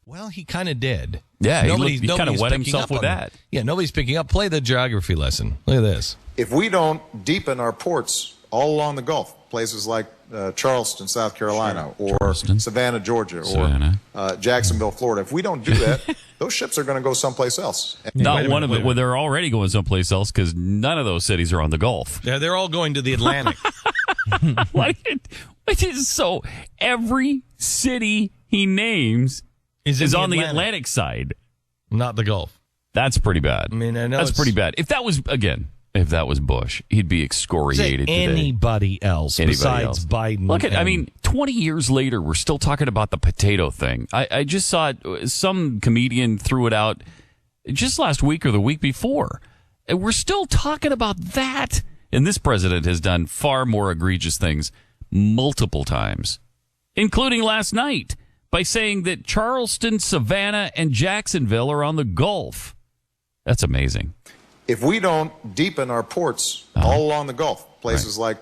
Well, he kind of did. Yeah, he kind of wet picking himself up with on that. Yeah, nobody's picking up. Play the geography lesson. Look at this. If we don't deepen our ports all along the Gulf, places like Charleston, South Carolina, or Savannah, Georgia, or Jacksonville, Florida, if we don't do that, those ships are going to go someplace else. Not one of them. Well, they're already going someplace else because none of those cities are on the Gulf. Yeah, they're all going to the Atlantic. So every city he names is on the Atlantic side, not the Gulf. That's pretty bad. I mean, I know that's pretty bad. If that was Bush, he'd be excoriated today. Anybody else besides Biden. Look at, 20 years later, we're still talking about the potato thing. I just saw some comedian threw it out just last week or the week before. And we're still talking about that. And this president has done far more egregious things multiple times, including last night by saying that Charleston, Savannah, and Jacksonville are on the Gulf. That's amazing. If we don't deepen our ports all along the Gulf, places like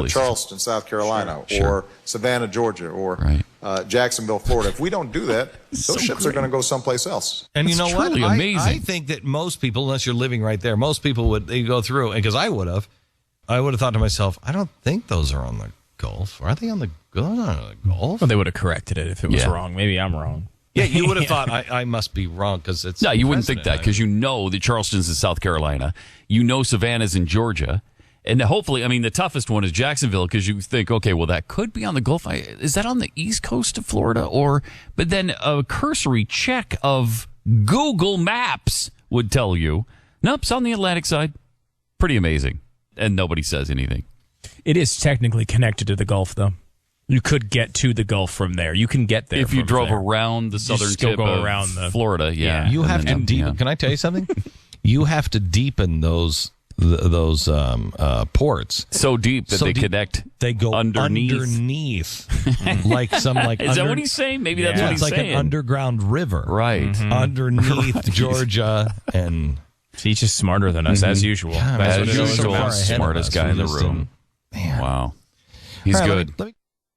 Charleston, South Carolina, or Savannah, Georgia, or Jacksonville, Florida, if we don't do that, those ships are going to go someplace else. And you know what? Amazing. I think that most people, unless you're living right there, most people they go through, because I would have thought to myself, I don't think those are on the Gulf. Are they on the Gulf? Well, they would have corrected it if it was wrong. Maybe I'm wrong. Yeah, you would have thought I must be wrong because it's... No, you wouldn't think that because you know that Charleston's in South Carolina. You know Savannah's in Georgia. And hopefully, the toughest one is Jacksonville because you think, okay, well, that could be on the Gulf. Is that on the east coast of Florida? But then a cursory check of Google Maps would tell you, nope, it's on the Atlantic side. Pretty amazing. And nobody says anything. It is technically connected to the Gulf, though. You could get to the Gulf from there. You can get there if you drove around the southern tip of Florida. Yeah, you have to deepen. Can I tell you something? You have to deepen those ports so deep that they connect. They go underneath. Is that what he's saying? Maybe that's what he's saying. It's like an underground river, right? Underneath Georgia and. He's just smarter than us, as usual. As usual, smartest guy in the room. Man. Wow. He's good.